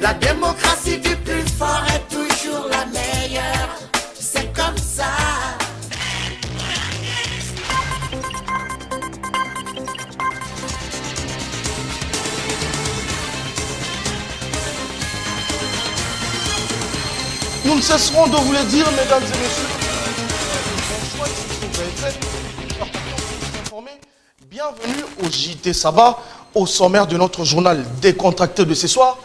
La démocratie du plus fort est toujours la meilleure. C'est comme ça. Nous ne cesserons de vous le dire, mesdames et messieurs. Bon choix que vous avez fait. Bienvenue au JT Sabah, au sommaire de notre journal décontracté de ce soir.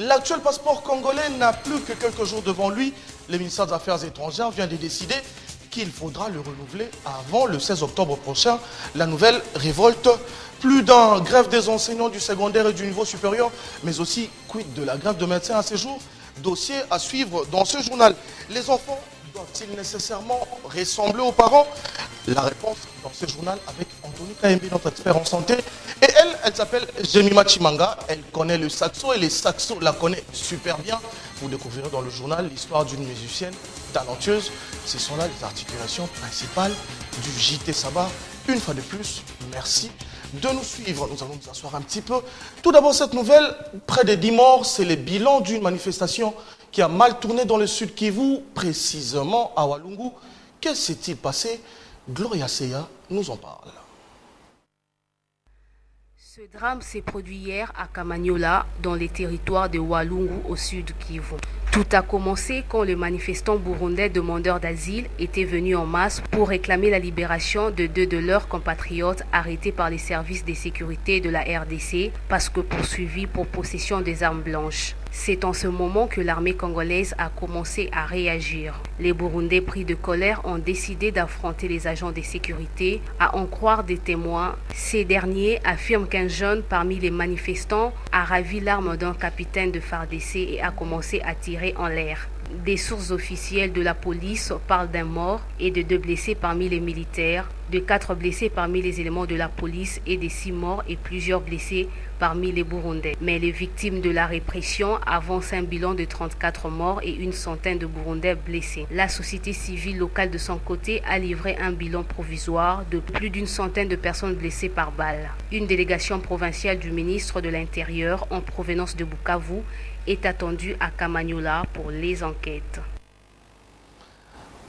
L'actuel passeport congolais n'a plus que quelques jours devant lui. Le ministère des Affaires étrangères vient de décider qu'il faudra le renouveler avant le 16 octobre prochain. La nouvelle révolte. Plus d'un grève des enseignants du secondaire et du niveau supérieur, mais aussi quid de la grève de médecins à ces jours. Dossier à suivre dans ce journal. Les enfants doivent-ils nécessairement ressembler aux parents? La réponse dans ce journal avec Anthony Kaembi, notre expert en santé. Et elle s'appelle Jemima Chimanga. Elle connaît le saxo et les saxos la connaissent super bien. Vous découvrirez dans le journal l'histoire d'une musicienne talentueuse. Ce sont là les articulations principales du JT Sabah. Une fois de plus, merci de nous suivre. Nous allons nous asseoir un petit peu. Tout d'abord, cette nouvelle, près de 10 morts, c'est le bilan d'une manifestation qui a mal tourné dans le sud Kivu, précisément à Walungu. Que s'est-il passé? Gloria Seya nous en parle. Ce drame s'est produit hier à Kamanyola, dans les territoires de Walungu au sud Kivu. Tout a commencé quand les manifestants burundais demandeurs d'asile étaient venus en masse pour réclamer la libération de 2 de leurs compatriotes arrêtés par les services de sécurité de la RDC parce que poursuivis pour possession des armes blanches. C'est en ce moment que l'armée congolaise a commencé à réagir. Les Burundais pris de colère ont décidé d'affronter les agents de sécurité. À en croire des témoins, ces derniers affirment qu'un jeune parmi les manifestants a ravi l'arme d'un capitaine de FARDC et a commencé à tirer en l'air. Des sources officielles de la police parlent d'un mort et de 2 blessés parmi les militaires, de 4 blessés parmi les éléments de la police et de 6 morts et plusieurs blessés parmi les Burundais. Mais les victimes de la répression avancent un bilan de 34 morts et une centaine de Burundais blessés. La société civile locale de son côté a livré un bilan provisoire de plus d'une centaine de personnes blessées par balle. Une délégation provinciale du ministre de l'Intérieur en provenance de Bukavu est attendue à Kamanyola pour les enquêtes.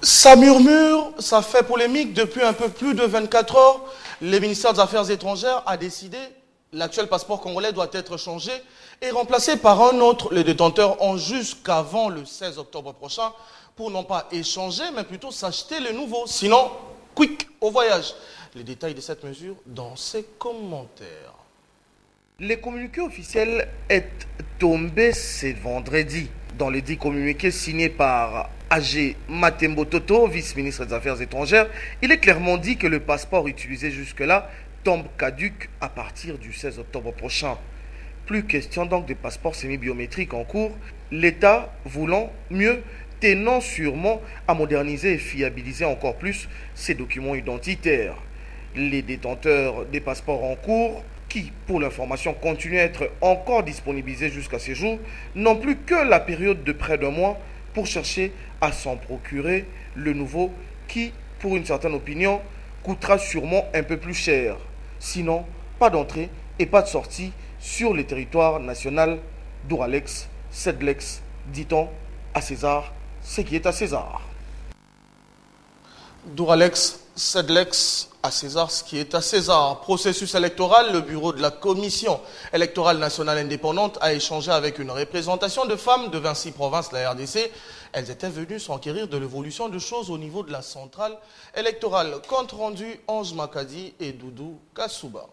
Ça murmure, ça fait polémique depuis un peu plus de 24 heures. Le ministère des Affaires étrangères a décidé que l'actuel passeport congolais doit être changé et remplacé par un autre. Les détenteurs ont jusqu'avant le 16 octobre prochain pour non pas échanger, mais plutôt s'acheter le nouveau. Sinon, quick au voyage. Les détails de cette mesure dans ces commentaires. Le communiqué officiel est tombé ce vendredi. Dans les 10 communiqués signés par A.G. Matembo Toto, vice-ministre des Affaires étrangères, il est clairement dit que le passeport utilisé jusque-là tombe caduc à partir du 16 octobre prochain. Plus question donc de passeports semi-biométriques en cours, l'État voulant mieux tenant sûrement à moderniser et fiabiliser encore plus ces documents identitaires. Les détenteurs des passeports en cours, qui, pour l'information, continuent à être encore disponibilisés jusqu'à ces jours, n'ont plus que la période de près d'un mois pour chercher à s'en procurer le nouveau qui, pour une certaine opinion, coûtera sûrement un peu plus cher. Sinon, pas d'entrée et pas de sortie sur le territoire national d'Ouralex, Sedlex, dit-on à César, ce qui est à César. Douralex, Sedlex, à César, ce qui est à César. Processus électoral, le bureau de la Commission électorale nationale indépendante a échangé avec une représentation de femmes de 26 provinces de la RDC. Elles étaient venues s'enquérir de l'évolution de choses au niveau de la centrale électorale. Compte rendu, Ange Makadi et Doudou Kassouba.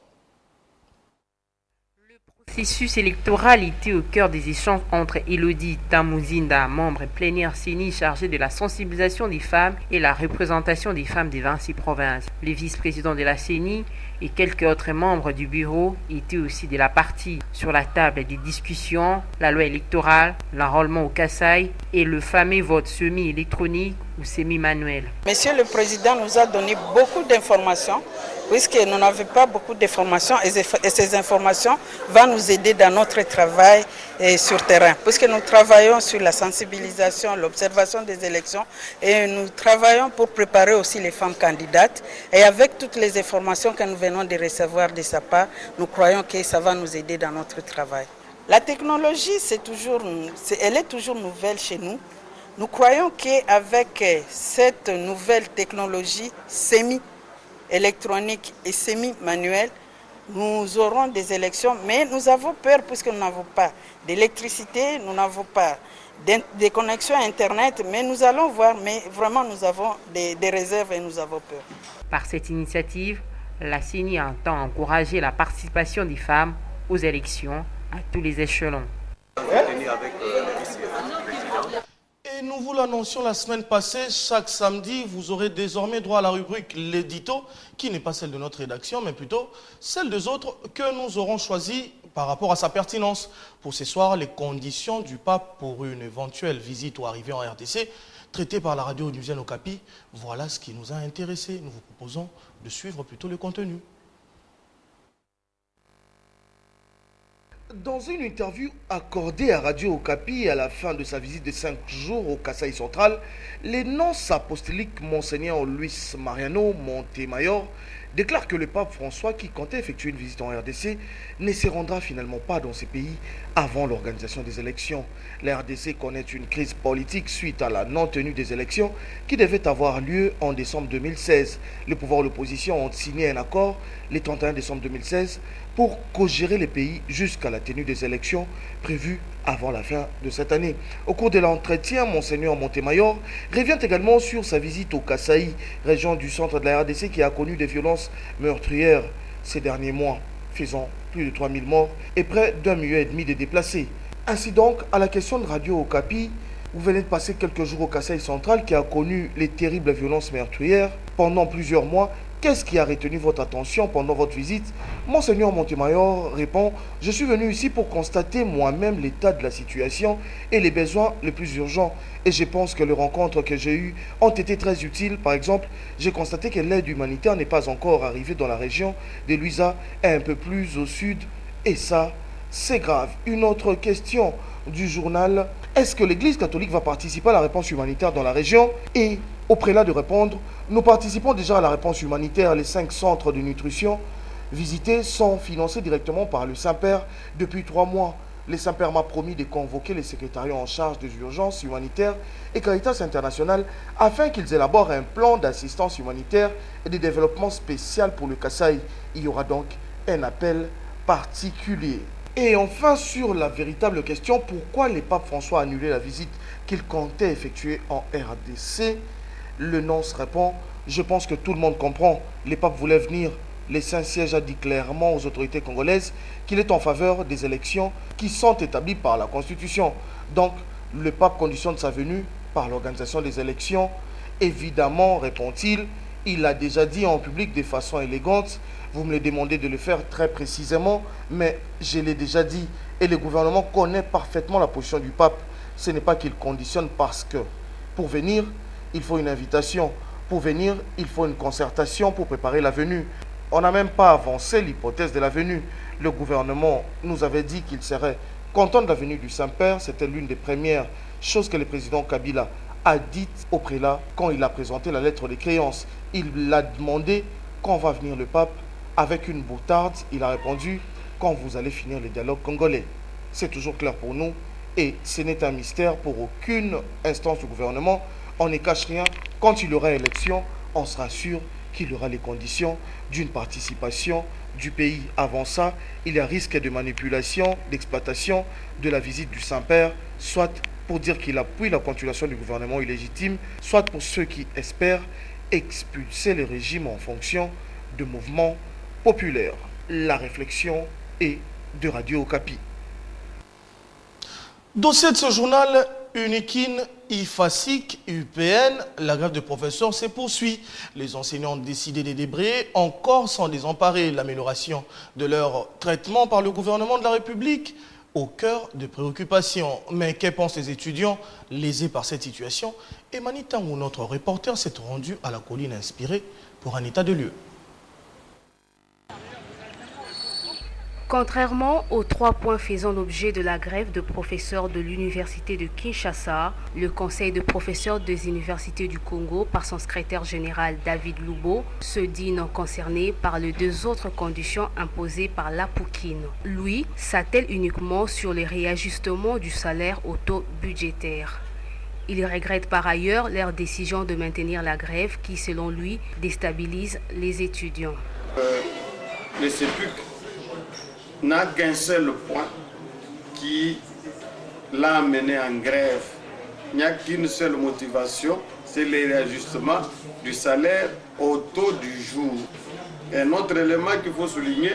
Le processus électoral était au cœur des échanges entre Elodie Tamouzinda, membre plénière CENI chargée de la sensibilisation des femmes et la représentation des femmes des 26 provinces. Le vice-président de la CENI et quelques autres membres du bureau étaient aussi de la partie. Sur la table des discussions, la loi électorale, l'enrôlement au Kassai et le fameux vote semi-électronique ou semi-manuel. Monsieur le Président nous a donné beaucoup d'informations, puisque nous n'avons pas beaucoup d'informations et ces informations vont nous aider dans notre travail sur terrain, puisque nous travaillons sur la sensibilisation, l'observation des élections et nous travaillons pour préparer aussi les femmes candidates. Et avec toutes les informations que nous venons de recevoir de sa part, nous croyons que ça va nous aider dans notre travail. La technologie, elle est toujours nouvelle chez nous. Nous croyons qu'avec cette nouvelle technologie semi-électronique et semi-manuelle, nous aurons des élections, mais nous avons peur puisque nous n'avons pas d'électricité, nous n'avons pas des connexions Internet, mais nous allons voir, mais vraiment nous avons des réserves et nous avons peur. Par cette initiative, la CENI entend encourager la participation des femmes aux élections à tous les échelons. Et nous vous l'annoncions la semaine passée, chaque samedi, vous aurez désormais droit à la rubrique L'édito, qui n'est pas celle de notre rédaction, mais plutôt celle des autres que nous aurons choisies par rapport à sa pertinence. Pour ce soir, les conditions du pape pour une éventuelle visite ou arrivée en RDC, traitée par la radio onusienne Okapi, voilà ce qui nous a intéressés. Nous vous proposons de suivre plutôt le contenu. Dans une interview accordée à Radio Okapi à la fin de sa visite de 5 jours au Kasaï central, l'énonce apostolique Monseigneur Luis Mariano Montemayor déclare que le pape François, qui comptait effectuer une visite en RDC, ne se rendra finalement pas dans ces pays avant l'organisation des élections. La RDC connaît une crise politique suite à la non-tenue des élections qui devaient avoir lieu en décembre 2016. Le pouvoir et l'opposition ont signé un accord le 31 décembre 2016 pour co-gérer les pays jusqu'à la tenue des élections prévues avant la fin de cette année. Au cours de l'entretien, Monseigneur Montemayor revient également sur sa visite au Kasaï, région du centre de la RDC qui a connu des violences meurtrières ces derniers mois, faisant plus de 3000 morts et près d'1,5 million de déplacés. Ainsi donc, à la question de Radio Okapi, vous venez de passer quelques jours au Kasaï central qui a connu les terribles violences meurtrières pendant plusieurs mois. Qu'est-ce qui a retenu votre attention pendant votre visite? Monseigneur Montemayor répond: je suis venu ici pour constater moi-même l'état de la situation et les besoins les plus urgents. Et je pense que les rencontres que j'ai eues ont été très utiles. Par exemple, j'ai constaté que l'aide humanitaire n'est pas encore arrivée dans la région de Luisa et un peu plus au sud. Et ça, c'est grave. Une autre question du journal: est-ce que l'Église catholique va participer à la réponse humanitaire dans la région? Et au prélat de répondre: nous participons déjà à la réponse humanitaire. Les 5 centres de nutrition visités sont financés directement par le Saint-Père depuis 3 mois. Le Saint-Père m'a promis de convoquer les secrétariats en charge des urgences humanitaires et Caritas International afin qu'ils élaborent un plan d'assistance humanitaire et de développement spécial pour le Kasaï. Il y aura donc un appel particulier. Et enfin, sur la véritable question, pourquoi le pape François a annulé la visite qu'il comptait effectuer en RDC, le nonce répond: je pense que tout le monde comprend. Le pape voulait venir. Le Saint-Siège a dit clairement aux autorités congolaises qu'il est en faveur des élections qui sont établies par la Constitution. Donc, le pape conditionne sa venue par l'organisation des élections. Évidemment, répond-il, il a déjà dit en public de façon élégante. Vous me le demandez de le faire très précisément, mais je l'ai déjà dit. Et le gouvernement connaît parfaitement la position du pape. Ce n'est pas qu'il conditionne parce que pour venir, il faut une invitation. Pour venir, il faut une concertation pour préparer la venue. On n'a même pas avancé l'hypothèse de la venue. Le gouvernement nous avait dit qu'il serait content de la venue du Saint-Père. C'était l'une des premières choses que le président Kabila a dites au prélat quand il a présenté la lettre de créance. Il a demandé quand va venir le pape. Avec une boutade, il a répondu: quand vous allez finir le dialogue congolais. C'est toujours clair pour nous et ce n'est un mystère pour aucune instance du gouvernement. On ne cache rien. Quand il y aura élection, on sera sûr qu'il y aura les conditions d'une participation du pays. Avant ça, il y a risque de manipulation, d'exploitation de la visite du Saint-Père, soit pour dire qu'il appuie la continuation du gouvernement illégitime, soit pour ceux qui espèrent expulser le régime en fonction de mouvements populaires. La réflexion est de Radio Okapi. Dossier de ce journal, Unikin, IFASIC, UPN, la grève de professeurs se poursuit. Les enseignants ont décidé de débrayer encore sans désemparer l'amélioration de leur traitement par le gouvernement de la République au cœur de préoccupations. Mais que pensent les étudiants lésés par cette situation? Et Manitango, notre reporter, s'est rendu à la colline inspirée pour un état de lieu. Contrairement aux 3 points faisant l'objet de la grève de professeurs de l'Université de Kinshasa, le Conseil de professeurs des universités du Congo, par son secrétaire général David Lubo, se dit non concerné par les 2 autres conditions imposées par l'APUKIN. Lui s'attelle uniquement sur les réajustements du salaire au taux budgétaire. Il regrette par ailleurs leur décision de maintenir la grève qui, selon lui, déstabilise les étudiants. Le CEPUC n'a qu'un seul point qui l'a amené en grève. Il n'y a qu'une seule motivation, c'est le réajustement du salaire au taux du jour. Un autre élément qu'il faut souligner,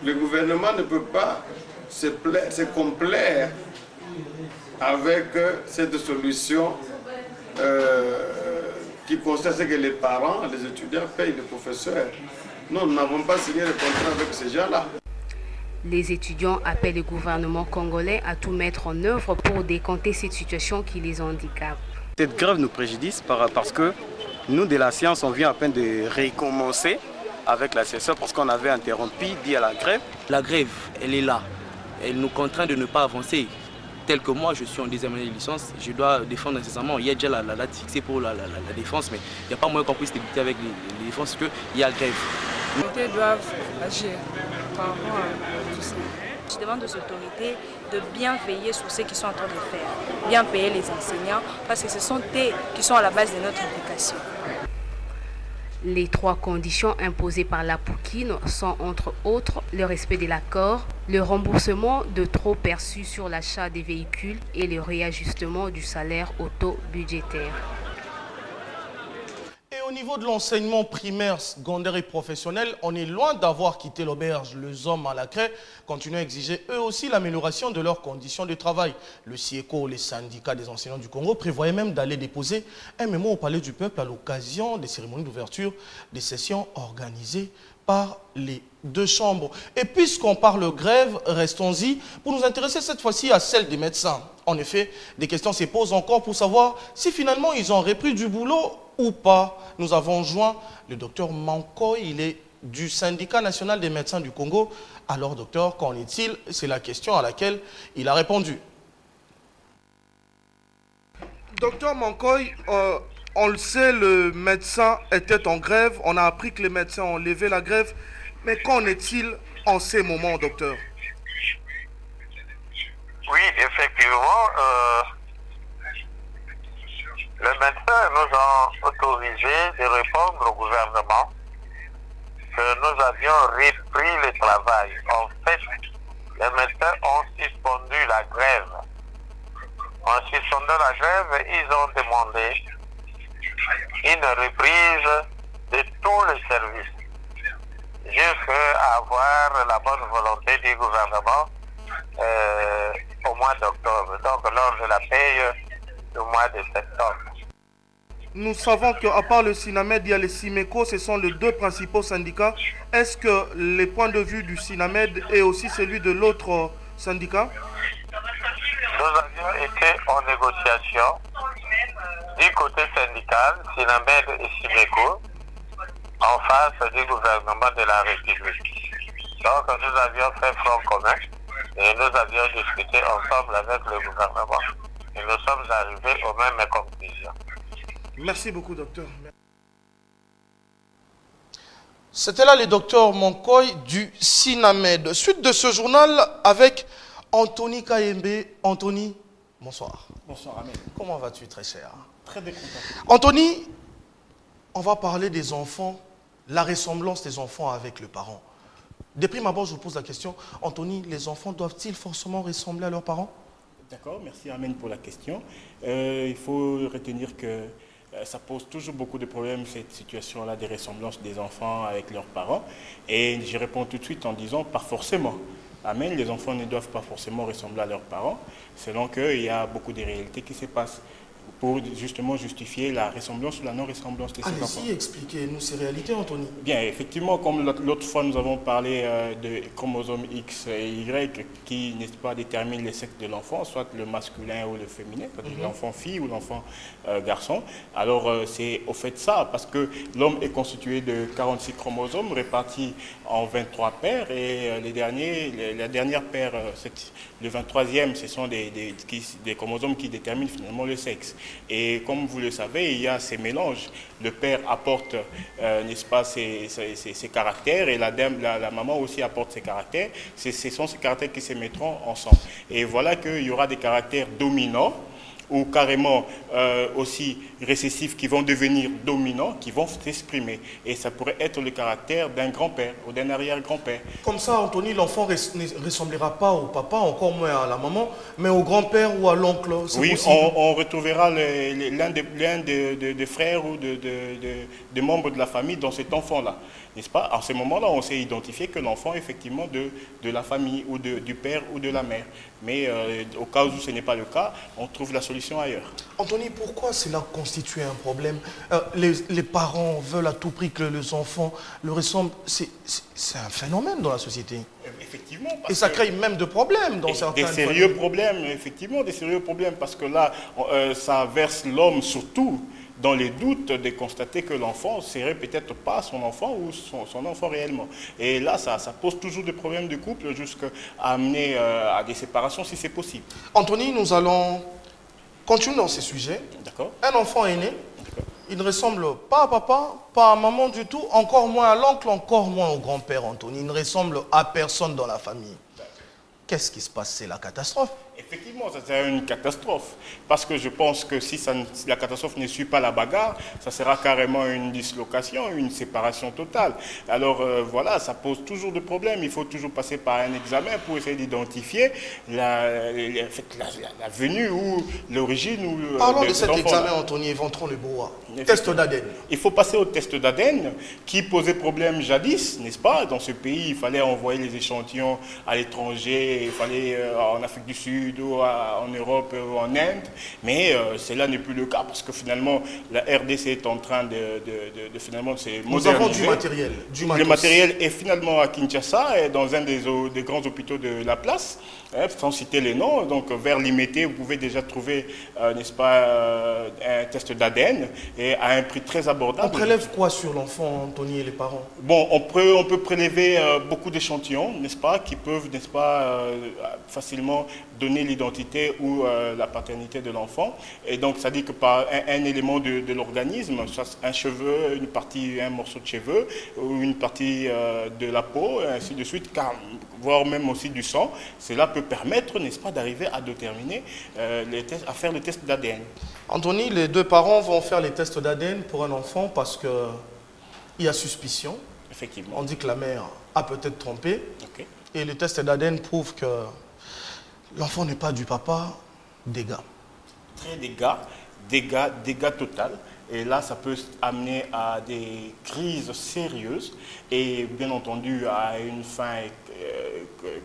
le gouvernement ne peut pas se complaire avec cette solution qui constate que les parents, les étudiants payent les professeurs. Nous n'avons pas signé le contrat avec ces gens-là. Les étudiants appellent le gouvernement congolais à tout mettre en œuvre pour décompter cette situation qui les handicape. Cette grève nous préjudice parce que nous, de la science, on vient à peine de recommencer avec la session parce qu'on avait interrompu dû à la grève. La grève, elle est là. Elle nous contraint de ne pas avancer. Tel que moi, je suis en 2e année de licence, je dois défendre nécessairement. Il y a déjà la date fixée pour la défense, mais il n'y a pas moyen qu'on puisse débuter avec les défenses parce qu'il y a la grève. Les autorités doivent agir par rapport à tout ça. Je demande aux autorités de bien veiller sur ce qu'ils sont en train de faire, bien payer les enseignants, parce que ce sont eux qui sont à la base de notre éducation. Les 3 conditions imposées par l'APUKIN sont entre autres le respect de l'accord, le remboursement de trop perçus sur l'achat des véhicules et le réajustement du salaire au taux budgétaire. Et au niveau de l'enseignement primaire, secondaire et professionnel, on est loin d'avoir quitté l'auberge. Les hommes à la craie continuent à exiger eux aussi l'amélioration de leurs conditions de travail. Le CIECO, les syndicats des enseignants du Congo, prévoyaient même d'aller déposer un mémo au Palais du Peuple à l'occasion des cérémonies d'ouverture des sessions organisées par les 2 chambres. Et puisqu'on parle grève, restons-y pour nous intéresser cette fois-ci à celle des médecins. En effet, des questions se posent encore pour savoir si finalement ils ont repris du boulot ou pas. Nous avons joint le docteur Mankoy, il est du syndicat national des médecins du Congo. Alors docteur, qu'en est-il? C'est la question à laquelle il a répondu. Docteur Mankoy, on le sait, le médecin était en grève. On a appris que les médecins ont levé la grève. Mais qu'en est-il en ces moments, docteur? Oui, effectivement, le médecin nous a autorisé de répondre au gouvernement que nous avions repris le travail. En fait, les médecins ont suspendu la grève. En suspendant la grève, ils ont demandé une reprise de tous les services jusqu'à avoir la bonne volonté du gouvernement au mois d'octobre, donc lors de la paye du mois de septembre. Nous savons qu'à part le SINAMED, il y a les SIMECO, ce sont les 2 principaux syndicats. Est-ce que les points de vue du SINAMED est aussi celui de l'autre syndicat? Nous avions été en négociation du côté syndical, SINAMED et SIMECO, en face du gouvernement de la République. Donc nous avions fait front commun et nous avions discuté ensemble avec le gouvernement. Et nous sommes arrivés aux mêmes conclusions. Merci beaucoup, docteur. C'était là le docteur Mankoy du SINAMED. Suite de ce journal avec Anthony Kayembe. Anthony, bonsoir. Bonsoir, Amen. Comment vas-tu, très cher? Très bien content. Anthony, on va parler des enfants, la ressemblance des enfants avec le parent. De prime abord, je vous pose la question. Anthony, les enfants doivent-ils forcément ressembler à leurs parents? D'accord, merci Amen pour la question. Il faut retenir que ça pose toujours beaucoup de problèmes, cette situation-là des ressemblances des enfants avec leurs parents. Et je réponds tout de suite en disant pas forcément. Amen, les enfants ne doivent pas forcément ressembler à leurs parents, selon qu'il y a beaucoup de réalités qui se passent. pour justement justifier la ressemblance ou la non-ressemblance de ces enfants. Allez-y, expliquez-nous ces réalités, Anthony. Bien, effectivement, comme l'autre fois nous avons parlé de chromosomes X et Y qui, n'est-ce pas, déterminent les sexes de l'enfant, soit le masculin ou le féminin, l'enfant fille ou l'enfant garçon. Alors c'est au fait ça, parce que l'homme est constitué de 46 chromosomes répartis en 23 paires et la dernière paire, le 23e, ce sont des chromosomes qui déterminent finalement le sexe. Et comme vous le savez, il y a ces mélanges. Le père apporte, n'est-ce pas, ses caractères et la maman aussi apporte ses caractères. Ce sont ces caractères qui se mettront ensemble. Et voilà qu'il y aura des caractères dominants ou carrément aussi récessifs qui vont devenir dominants, qui vont s'exprimer. Et ça pourrait être le caractère d'un grand-père ou d'un arrière-grand-père. Comme ça, Anthony, l'enfant ne ressemblera pas au papa, encore moins à la maman, mais au grand-père ou à l'oncle. Oui, on retrouvera l'un des frères ou des membres de la famille dans cet enfant-là. N'est-ce pas? À ce moment-là, on sait identifier que l'enfant est effectivement de la famille ou du père ou de la mère. Mais au cas où ce n'est pas le cas, on trouve la solution ailleurs. Anthony, pourquoi cela constitue un problème? Les parents veulent à tout prix que les enfants le ressemblent. C'est un phénomène dans la société. Effectivement. Et ça crée même de problèmes dans certains Des sérieux problèmes, effectivement, des sérieux problèmes. Parce que là, ça verse l'homme surtout dans les doutes de constater que l'enfant ne serait peut-être pas son enfant ou son enfant réellement. Et là, ça pose toujours des problèmes de couple jusqu'à amener à des séparations si c'est possible. Anthony, nous allons continuer dans ces sujets. D'accord. Un enfant est né, il ne ressemble pas à papa, pas à maman du tout, encore moins à l'oncle, encore moins au grand-père, Anthony. Il ne ressemble à personne dans la famille. Qu'est-ce qui se passe? C'est la catastrophe. Effectivement, c'est une catastrophe. Parce que je pense que si la catastrophe ne suit pas la bagarre, ça sera carrément une dislocation, une séparation totale. Alors voilà, ça pose toujours des problèmes. Il faut toujours passer par un examen pour essayer d'identifier la venue ou l'origine. Parlons de cet examen, Anthony, éventrons le brouhaha. Test d'ADN. Il faut passer au test d'ADN qui posait problème jadis, n'est-ce pas? Dans ce pays, il fallait envoyer les échantillons à l'étranger, il fallait en Afrique du Sud, ou en Europe ou en Inde, mais cela n'est plus le cas parce que finalement la RDC est en train de finalement se moderniser. Nous avons du matériel. Le matériel est finalement à Kinshasa et dans un des grands hôpitaux de la place, sans citer les noms, donc vers l'IMT, vous pouvez déjà trouver, n'est-ce pas, un test d'ADN et à un prix très abordable. On prélève quoi sur l'enfant, Anthony, et les parents? Bon, on peut prélever beaucoup d'échantillons, n'est-ce pas, qui peuvent, n'est-ce pas, facilement donner l'identité ou la paternité de l'enfant. Et donc, ça dit que par un élément de l'organisme, soit un cheveu, un morceau de cheveux, ou une partie de la peau, et ainsi de suite, voire même aussi du sang, cela peut permettre, n'est-ce pas, d'arriver à déterminer, à faire le test d'ADN. Anthony, les deux parents vont faire les tests d'ADN pour un enfant parce qu'il y a suspicion. Effectivement. On dit que la mère a peut-être trompé. Okay. Et le test d'ADN prouve que l'enfant n'est pas du papa, dégâts. Très dégâts total. Et là, ça peut amener à des crises sérieuses et bien entendu à une fin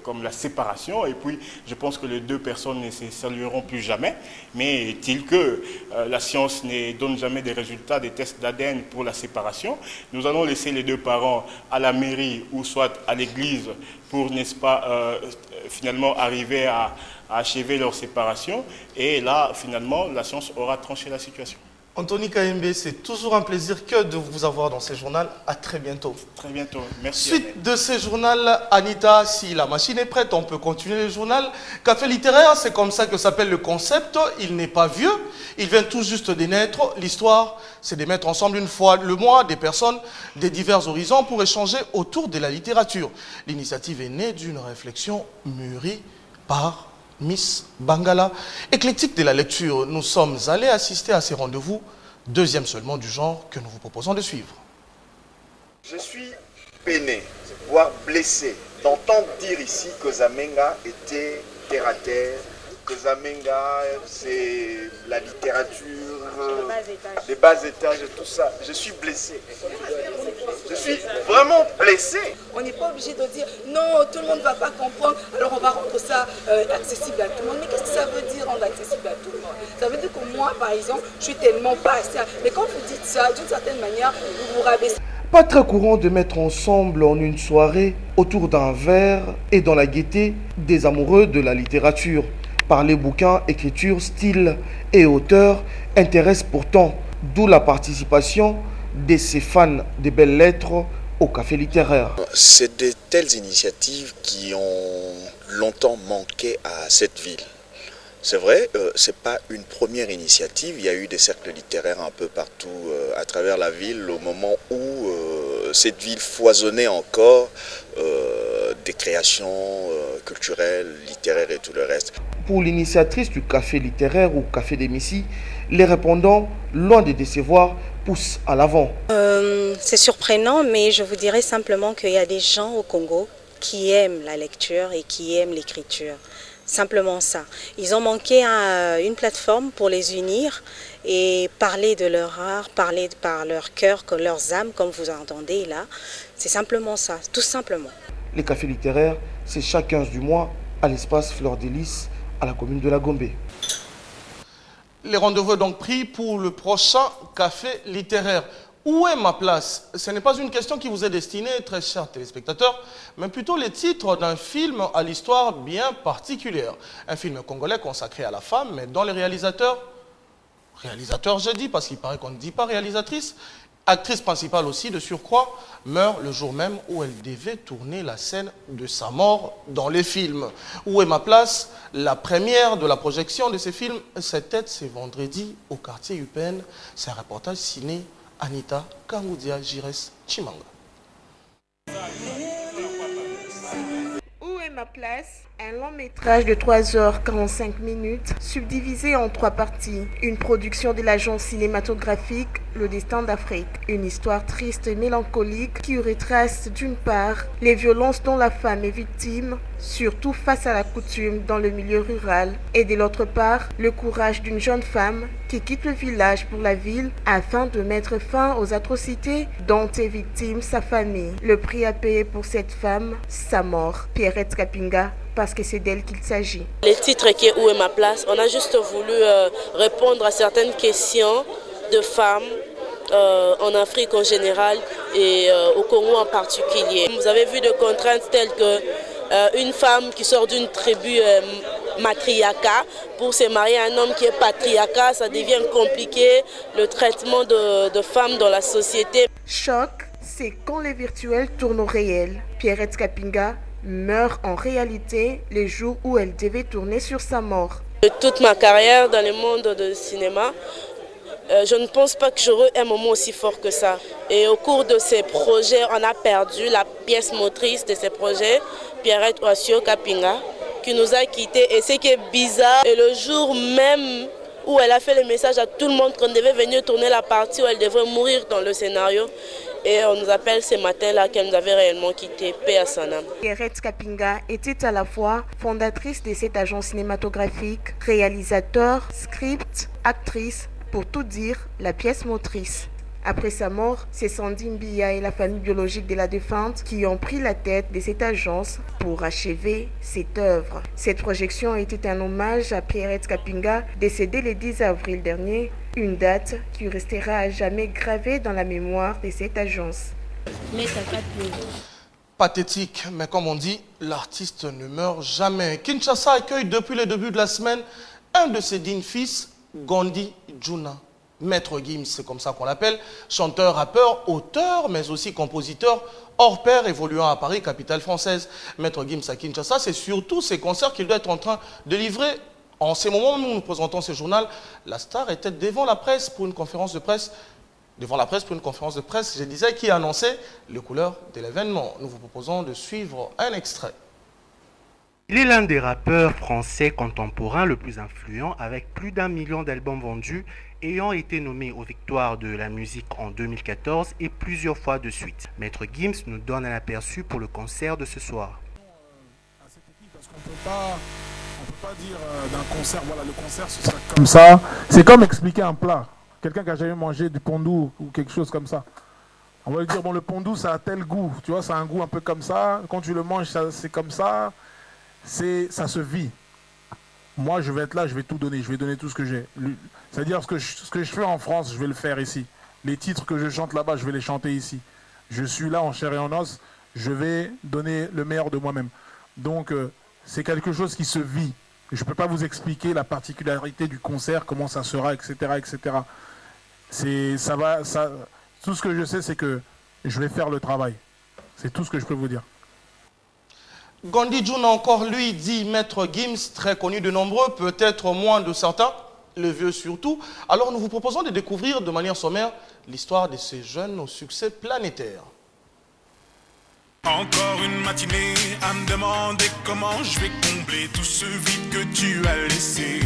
comme la séparation. Et puis, je pense que les deux personnes ne se salueront plus jamais. Mais est-il que la science ne donne jamais des résultats des tests d'ADN pour la séparation? Nous allons laisser les deux parents à la mairie ou soit à l'église pour, n'est-ce pas, finalement arriver à achever leur séparation. Et là, finalement, la science aura tranché la situation. Anthony Kayembe, c'est toujours un plaisir que de vous avoir dans ce journal. À très bientôt. Très bientôt. Merci. Suite de ce journal, Anita, si la machine est prête, on peut continuer le journal. Café littéraire, c'est comme ça que s'appelle le concept. Il n'est pas vieux. Il vient tout juste de naître. L'histoire, c'est de mettre ensemble une fois le mois des personnes des divers horizons pour échanger autour de la littérature. L'initiative est née d'une réflexion mûrie par Miss Bangala. Éclectique de la lecture, nous sommes allés assister à ces rendez-vous, deuxième seulement du genre que nous vous proposons de suivre. Je suis peiné, voire blessé, d'entendre dire ici que Zamenga était terre à terre, que Zamenga c'est la littérature, les bas étages, tout ça. Je suis blessé. Je suis vraiment blessé. On n'est pas obligé de dire non, tout le monde ne va pas comprendre, alors on va rendre ça accessible à tout le monde. Mais qu'est-ce que ça veut dire rendre accessible à tout le monde? Ça veut dire que moi, par exemple, je suis tellement pas assez. Mais quand vous dites ça, d'une certaine manière, vous vous rabaissez. Pas très courant de mettre ensemble en une soirée, autour d'un verre et dans la gaieté, des amoureux de la littérature. Parler bouquins, écriture, style et auteur intéresse pourtant, d'où la participation de ces fans des belles lettres au café littéraire. C'est de telles initiatives qui ont longtemps manqué à cette ville. C'est vrai, ce n'est pas une première initiative, il y a eu des cercles littéraires un peu partout à travers la ville au moment où cette ville foisonnait encore des créations culturelles, littéraires et tout le reste. Pour l'initiatrice du café littéraire ou café des Missy, les répondants, loin de décevoir, poussent à l'avant. C'est surprenant, mais je vous dirais simplement qu'il y a des gens au Congo qui aiment la lecture et qui aiment l'écriture. Simplement ça. Ils ont manqué une plateforme pour les unir et parler de leur art, parler par leur cœur, leurs âmes, comme vous entendez là. C'est simplement ça, tout simplement. Les cafés littéraires, c'est chaque 15 du mois à l'espace Fleur des Lys, à la commune de La Gombe. Les rendez-vous donc pris pour le prochain café littéraire. Où est ma place? Ce n'est pas une question qui vous est destinée, très chers téléspectateurs, mais plutôt les titres d'un film à l'histoire bien particulière. Un film congolais consacré à la femme, mais dont les réalisateurs j'ai dit, parce qu'il paraît qu'on ne dit pas réalisatrice, actrice principale aussi de surcroît, meurt le jour même où elle devait tourner la scène de sa mort dans les films. Où est ma place? La première de la projection de ces films, c'était ce vendredi au quartier UPN. C'est un reportage signé Anita Kangoudia Jires Chimanga. Où est ma place? Un long métrage de 3h45 subdivisé en 3 parties. Une production de l'agence cinématographique Le Destin d'Afrique. Une histoire triste et mélancolique qui retrace d'une part les violences dont la femme est victime, surtout face à la coutume dans le milieu rural, et de l'autre part le courage d'une jeune femme qui quitte le village pour la ville afin de mettre fin aux atrocités dont est victime sa famille. Le prix à payer pour cette femme, sa mort. Pierrette Kapinga, parce que c'est d'elle qu'il s'agit. Le titre qui est Où est ma place? On a juste voulu répondre à certaines questions de femmes en Afrique en général et au Congo en particulier. Vous avez vu des contraintes telles que une femme qui sort d'une tribu matriarcat, pour se marier à un homme qui est patriarcat, ça devient compliqué, le traitement de femmes dans la société. Choc, c'est quand les virtuels tournent au réel. Pierrette Kapinga meurt en réalité les jours où elle devait tourner sur sa mort. De toute ma carrière dans le monde du cinéma, je ne pense pas que j'aurai un moment aussi fort que ça. Et au cours de ces projets, on a perdu la pièce motrice de ces projets, Pierrette Ouassio Kapinga, qui nous a quittés. Et ce qui est bizarre, et le jour même où elle a fait le message à tout le monde qu'on devait venir tourner la partie où elle devrait mourir dans le scénario, et on nous appelle ce matin-là qu'elle nous avait réellement quitté, paix à son âme. Pierrette Kapinga était à la fois fondatrice de cette agence cinématographique, réalisateur, script, actrice, pour tout dire, la pièce motrice. Après sa mort, c'est Sandine Biya et la famille biologique de la défunte qui ont pris la tête de cette agence pour achever cette œuvre. Cette projection était un hommage à Pierrette Kapinga, décédée le 10 avril dernier, une date qui restera à jamais gravée dans la mémoire de cette agence. Pathétique, mais comme on dit, l'artiste ne meurt jamais. Kinshasa accueille depuis le début de la semaine un de ses dignes fils, Gondi Djouna. Maître Gims, c'est comme ça qu'on l'appelle, chanteur, rappeur, auteur, mais aussi compositeur hors pair évoluant à Paris, capitale française. Maître Gims à Kinshasa, c'est surtout ces concerts qu'il doit être en train de livrer. En ces moments où nous présentons ce journal, la star était devant la presse pour une conférence de presse. Je disais, qui annonçait les couleurs de l'événement. Nous vous proposons de suivre un extrait. Il est l'un des rappeurs français contemporains le plus influent, avec plus d'1 million d'albums vendus, ayant été nommé aux victoires de la musique en 2014 et plusieurs fois de suite. Maître Gims nous donne un aperçu pour le concert de ce soir. Parce qu'on peut pas dire d'un concert, voilà, le concert ce sera comme ça. C'est comme expliquer un plat. Quelqu'un qui a jamais mangé du pondou ou quelque chose comme ça. On va lui dire, bon, le pondou, ça a tel goût. Tu vois, ça a un goût un peu comme ça. Quand tu le manges, c'est comme ça. Ça se vit. Moi, je vais être là, je vais tout donner. Je vais donner tout ce que j'ai. C'est-à-dire, ce que je fais en France, je vais le faire ici. Les titres que je chante là-bas, je vais les chanter ici. Je suis là en chair et en os. Je vais donner le meilleur de moi-même. Donc, c'est quelque chose qui se vit. Je ne peux pas vous expliquer la particularité du concert, comment ça sera, etc. etc. Tout ce que je sais, c'est que je vais faire le travail. C'est tout ce que je peux vous dire. Gandhi Djouna encore, lui, dit Maître Gims, très connu de nombreux, peut-être moins de certains, le vieux surtout. Alors nous vous proposons de découvrir de manière sommaire l'histoire de ces jeunes au succès planétaire. Encore une matinée à me demander comment je vais combler tout ce vide que tu as laissé.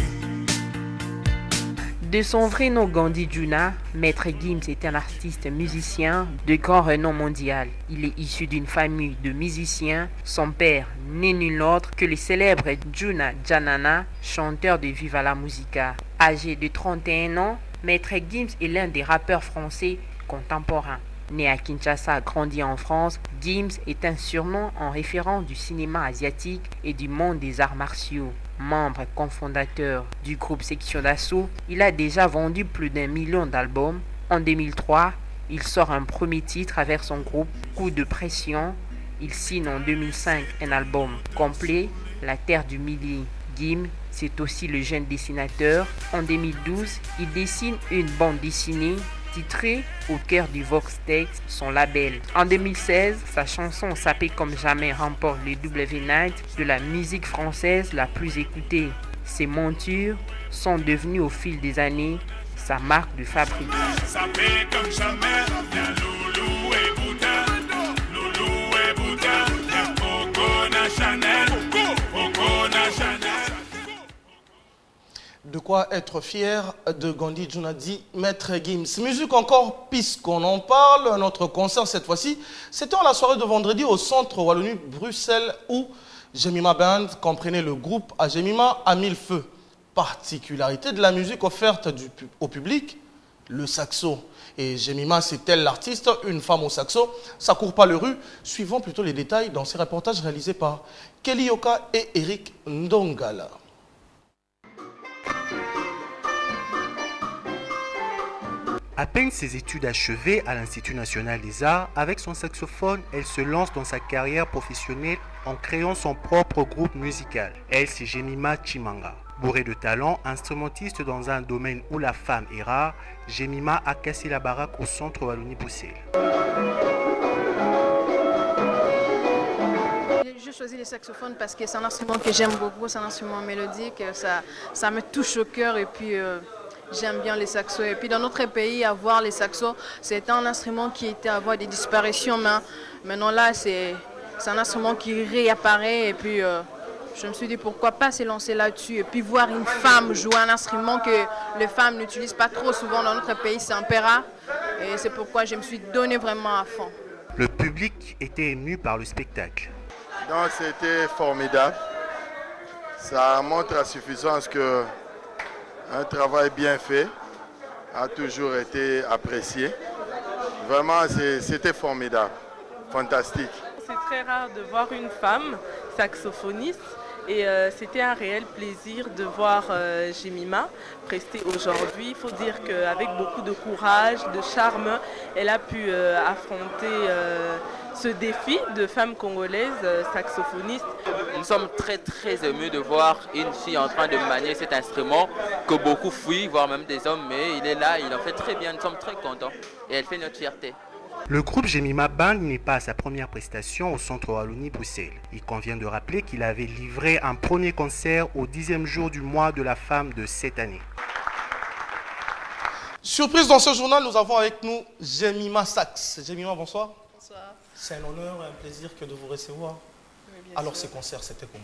De son vrai nom Gandhi Djouna, Maître Gims est un artiste musicien de grand renom mondial. Il est issu d'une famille de musiciens. Son père n'est nul autre que le célèbre Djouna Djanana, chanteur de Viva la Musica. Âgé de 31 ans, Maître Gims est l'un des rappeurs français contemporains. Né à Kinshasa, grandi en France, Gims est un surnom en référence du cinéma asiatique et du monde des arts martiaux. Membre cofondateur du groupe Section d'Assaut, il a déjà vendu plus d'1 million d'albums. En 2003, il sort un premier titre avec son groupe Coup de pression. Il signe en 2005 un album complet, La Terre du Midi. Gims, c'est aussi le jeune dessinateur. En 2012, il dessine une bande dessinée titré Au cœur du Vox Text, son label. En 2016, sa chanson Sapé comme jamais remporte le W-Night de la musique française la plus écoutée. Ses montures sont devenues au fil des années sa marque de fabrique. Sapé comme jamais, bien loulou et boudin, loulou et boudin, bien Coco Chanel, Coco Chanel. De quoi être fier de Gandhi Djouna, dit Maître Gims. Musique encore, puisqu'on en parle, notre concert cette fois-ci, c'était en la soirée de vendredi au centre Wallonie Bruxelles où Jemima Band, comprenait le groupe à Jemima à 1000 feux. Particularité de la musique offerte au public, le saxo. Et Jemima, c'est elle l'artiste, une femme au saxo. Ça court pas le rue. Suivons plutôt les détails dans ces reportages réalisés par Kelly Yoka et Eric Ndongala. À peine ses études achevées à l'Institut national des arts, avec son saxophone, elle se lance dans sa carrière professionnelle en créant son propre groupe musical. Elle, c'est Jemima Chimanga. Bourrée de talent, instrumentiste dans un domaine où la femme est rare, Jemima a cassé la baraque au centre Wallonie-Bruxelles. J'ai choisi le saxophone parce que c'est un instrument que j'aime beaucoup, c'est un instrument mélodique, ça me touche au cœur et puis j'aime bien les saxos. Et puis dans notre pays, avoir les saxos, c'était un instrument qui était à voie de disparition, mais maintenant là, c'est un instrument qui réapparaît et puis je me suis dit pourquoi pas se lancer là-dessus et puis voir une femme jouer un instrument que les femmes n'utilisent pas trop souvent dans notre pays, c'est un peu rare et c'est pourquoi je me suis donné vraiment à fond. Le public était ému par le spectacle. Donc c'était formidable. Ça montre à suffisance que un travail bien fait a toujours été apprécié. Vraiment, c'était formidable, fantastique. C'est très rare de voir une femme saxophoniste et c'était un réel plaisir de voir Jemima prester aujourd'hui. Il faut dire qu'avec beaucoup de courage, de charme, elle a pu affronter ce défi de femme congolaise saxophoniste. Nous sommes très émus de voir une fille en train de manier cet instrument que beaucoup fuient, voire même des hommes, mais il est là, il en fait très bien, nous sommes très contents et elle fait notre fierté. Le groupe Jemima Band n'est pas à sa première prestation au centre Wallonie-Bruxelles. Il convient de rappeler qu'il avait livré un premier concert au 10e jour du mois de la femme de cette année. Surprise dans ce journal, nous avons avec nous Jemima Sax. Jemima, bonsoir. Bonsoir. C'est un honneur et un plaisir que de vous recevoir. Oui, alors, sûr. ce concert, c'était comment?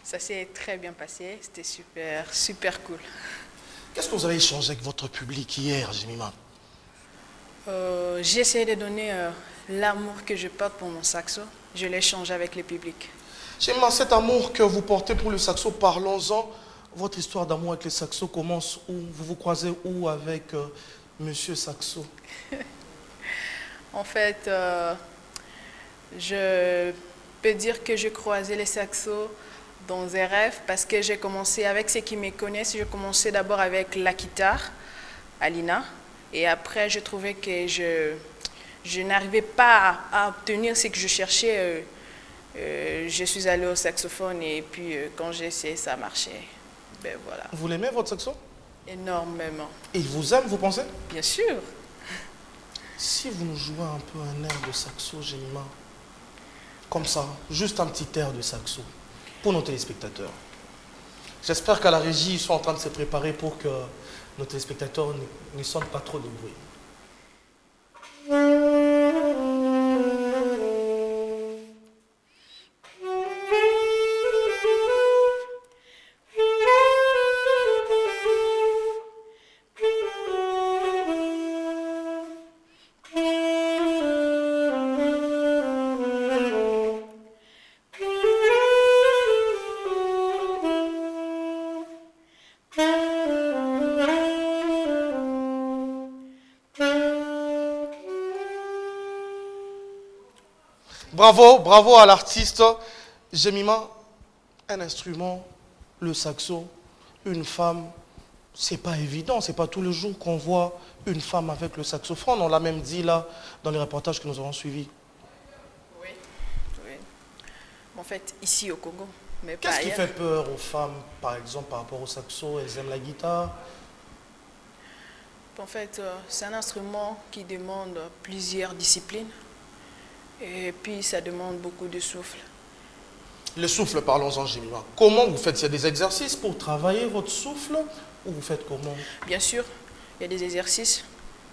Ça s'est très bien passé, c'était super cool. Qu'est-ce que vous avez échangé avec votre public hier, Jemima? J'ai essayé de donner l'amour que je porte pour mon saxo. Je l'échange avec le public. Jemima, cet amour que vous portez pour le saxo, parlons-en. Votre histoire d'amour avec le saxo commence où? Vous vous croisez où avec Monsieur Saxo? En fait, je peux dire que j'ai croisé les saxos dans un rêve parce que j'ai commencé, avec ceux qui me connaissent, j'ai commencé d'abord avec la guitare, Alina, et après je trouvais que je n'arrivais pas à obtenir ce que je cherchais. Je suis allée au saxophone et puis quand j'ai essayé, ça marchait. Ben voilà. Vous l'aimez, votre saxo? Énormément. Et il vous aime, vous pensez? Bien sûr. Si vous nous jouez un peu un air de saxo, Jemima, comme ça, juste un petit air de saxo, pour nos téléspectateurs. J'espère qu'à la régie, ils sont en train de se préparer pour que nos téléspectateurs ne sentent pas trop de bruit. Bravo, bravo à l'artiste. Jemima, un instrument, le saxo, une femme, c'est pas évident, c'est pas tous les jours qu'on voit une femme avec le saxophone. On l'a même dit là dans les reportages que nous avons suivis. Oui, oui. En fait, ici au Congo, mais pas Qu'est-ce qui ailleurs. fait peur aux femmes, par exemple, par rapport au saxo? Elles aiment la guitare? En fait, c'est un instrument qui demande plusieurs disciplines. Et puis, ça demande beaucoup de souffle. Le souffle, parlons-en, Jemima. Comment vous faites? Il y a des exercices pour travailler votre souffle ou vous faites comment? Bien sûr, il y a des exercices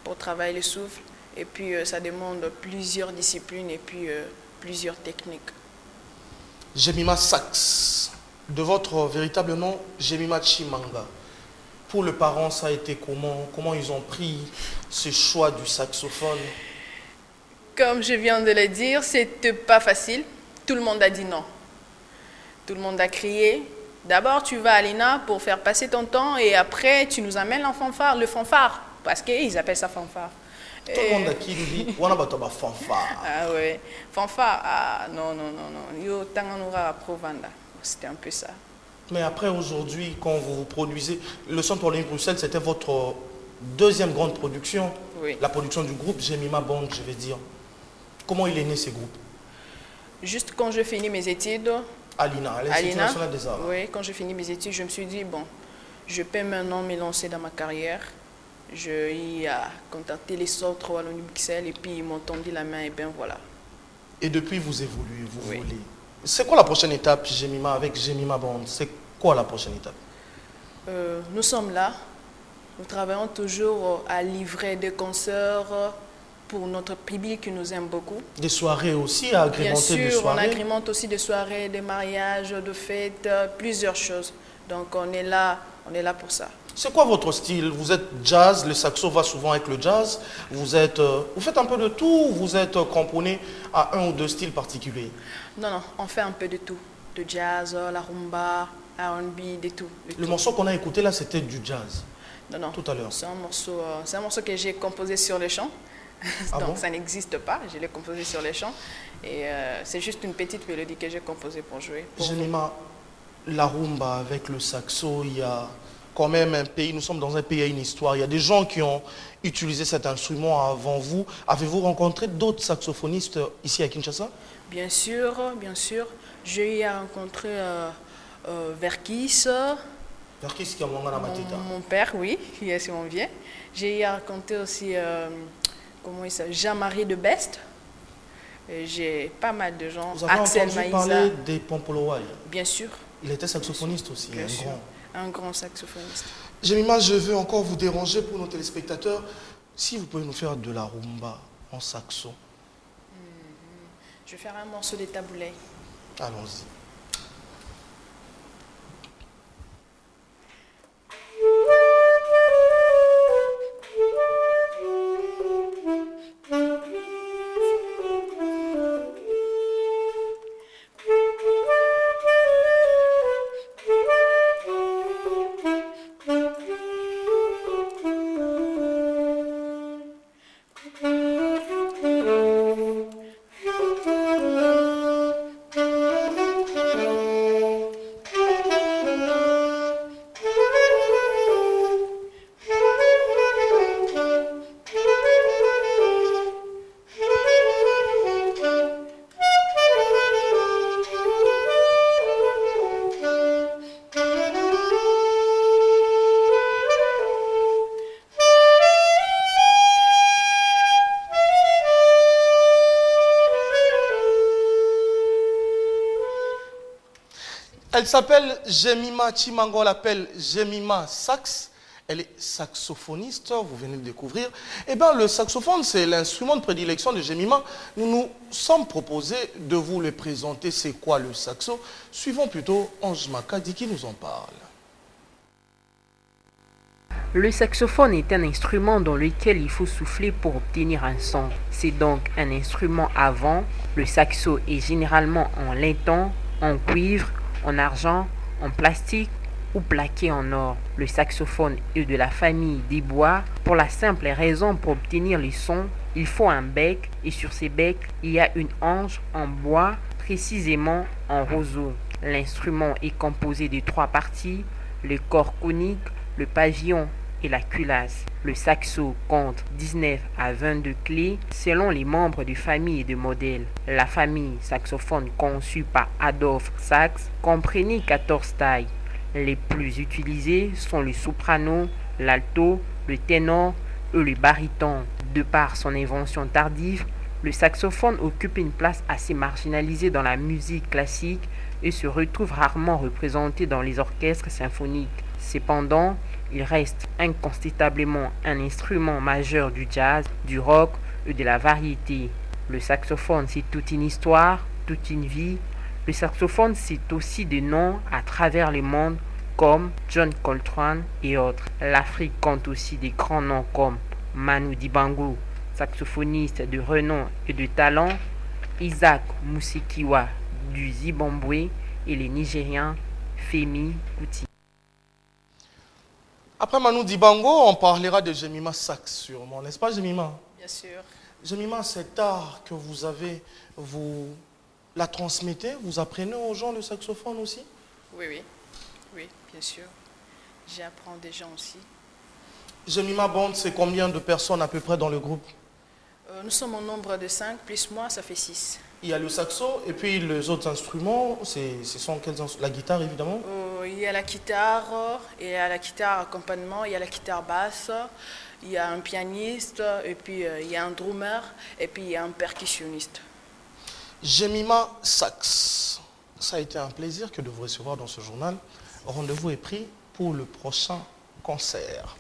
pour travailler le souffle. Et puis, ça demande plusieurs disciplines et puis plusieurs techniques. Jemima Sax, de votre véritable nom, Jemima Chimanga. Pour le parent, ça a été comment? Comment ils ont pris ce choix du saxophone? Comme je viens de le dire, c'était pas facile. Tout le monde a dit non. Tout le monde a crié. D'abord, tu vas à l'ENA pour faire passer ton temps et après, tu nous amènes le fanfare. Parce qu'ils appellent ça fanfare. Tout le monde a qui dit, on a battu fanfare. Ah ouais, fanfare, ah non, non, non, non. Yo, tanganura provanda. C'était un peu ça. Mais après, aujourd'hui, quand vous produisez, le Centre Olympique Bruxelles, c'était votre deuxième grande production. Oui. La production du groupe Jemima Band, je vais dire. Comment il est né, ce groupe? Juste quand je finis mes études, à l'INA, l'Institut national des arts. Oui, quand je finis mes études, je me suis dit, bon, je peux maintenant me lancer dans ma carrière. Je y ai contacté les centres Wallonie-Bruxelles et puis ils m'ont tendu la main et bien voilà. Et depuis, vous évoluez, vous volez. C'est quoi la prochaine étape, Jemima, avec Jemima Band? C'est quoi la prochaine étape? Nous sommes là. Nous travaillons toujours à livrer des concerts pour notre public qui nous aime beaucoup. Des soirées aussi, à agrémenter des soirées? Bien sûr, on agrémente aussi des soirées, des mariages, des fêtes, plusieurs choses. Donc on est là pour ça. C'est quoi votre style? Vous êtes jazz, le saxo va souvent avec le jazz. Vous faites un peu de tout, vous êtes cramponné à un ou deux styles particuliers? Non, non, on fait un peu de tout. De jazz, la rumba, R&B, de tout. Le morceau qu'on a écouté là, c'était du jazz? Non, non. Tout à l'heure. C'est un morceau que j'ai composé sur les champs. Ah Donc bon? ça n'existe pas, je l'ai composé sur les champs. Et c'est juste une petite mélodie que j'ai composée pour jouer. Jemima, la rumba avec le saxo, il y a quand même un pays, nous sommes dans un pays à une histoire. Il y a des gens qui ont utilisé cet instrument avant vous. Avez-vous rencontré d'autres saxophonistes ici à Kinshasa? Bien sûr, bien sûr. J'ai rencontré Verkis. Verkis qui a mon père, oui, qui est mon vieux. J'ai rencontré aussi comment il s'appelle, Jean-Marie de Best. J'ai pas mal de gens. Vous avez entendu parler des Pompolowai? Bien sûr. Il était saxophoniste aussi, bien sûr. grand. Un grand saxophoniste. Jemima, je veux encore vous déranger pour nos téléspectateurs. Si vous pouvez nous faire de la rumba en saxo. Je vais faire un morceau de taboulé. Allons-y. Elle s'appelle Jemima Chimango, on l'appelle Jemima Sax. Elle est saxophoniste, vous venez de découvrir. Eh bien, le saxophone, c'est l'instrument de prédilection de Jemima. Nous nous sommes proposés de vous le présenter. C'est quoi le saxo? Suivons plutôt Ange Makadi qui nous en parle. Le saxophone est un instrument dans lequel il faut souffler pour obtenir un son. C'est donc un instrument à vent. Le saxo est généralement en laiton, en cuivre, en argent, en plastique ou plaqué en or. Le saxophone est de la famille des bois. Pour la simple raison, pour obtenir les sons, il faut un bec et sur ces becs, il y a une ange en bois, précisément en roseau. L'instrument est composé de 3 parties, le corps conique, le pavillon et la culasse. Le saxo compte 19 à 22 clés selon les membres de famille et de modèle. La famille saxophone conçue par Adolphe Sax comprenait 14 tailles. Les plus utilisés sont le soprano, l'alto, le ténor et le baryton. De par son invention tardive, le saxophone occupe une place assez marginalisée dans la musique classique et se retrouve rarement représenté dans les orchestres symphoniques. Cependant, il reste incontestablement un instrument majeur du jazz, du rock et de la variété. Le saxophone, c'est toute une histoire, toute une vie. Le saxophone, c'est aussi des noms à travers le monde comme John Coltrane et autres. L'Afrique compte aussi des grands noms comme Manu Dibango, saxophoniste de renom et de talent, Isaac Musekiwa du Zimbabwe et les Nigériens Femi Kuti. Après Manu Dibango, on parlera de Jemima Sax sûrement, n'est-ce pas Jemima? Bien sûr. Jemima, cet art que vous avez, vous la transmettez, vous apprenez aux gens le saxophone aussi? Oui, oui, oui, bien sûr. J'apprends des gens aussi. Jemima Bond, c'est combien de personnes à peu près dans le groupe? Nous sommes au nombre de 5, plus moi, ça fait 6. Il y a le saxo et puis les autres instruments, ce sont quels instruments? La guitare évidemment? Il y a la guitare, il y a la guitare accompagnement, il y a la guitare basse, il y a un pianiste, et puis il y a un drummer, et puis il y a un percussionniste. Jemima Sax, ça a été un plaisir que de vous recevoir dans ce journal. Rendez-vous est pris pour le prochain concert.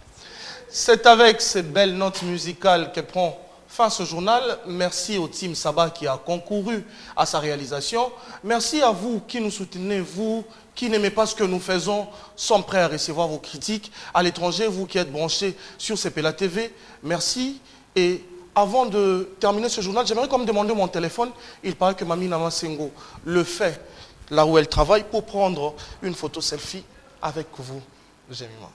C'est avec cette belle note musicale qu'elle prend fin ce journal. Merci au team Saba qui a concouru à sa réalisation. Merci à vous qui nous soutenez, vous qui n'aimez pas ce que nous faisons, sommes prêts à recevoir vos critiques. À l'étranger, vous qui êtes branchés sur CPLA TV, merci. Et avant de terminer ce journal, j'aimerais comme demander mon téléphone. Il paraît que Mami Nama Sengo le fait là où elle travaille pour prendre une photo selfie avec vous, Jemima.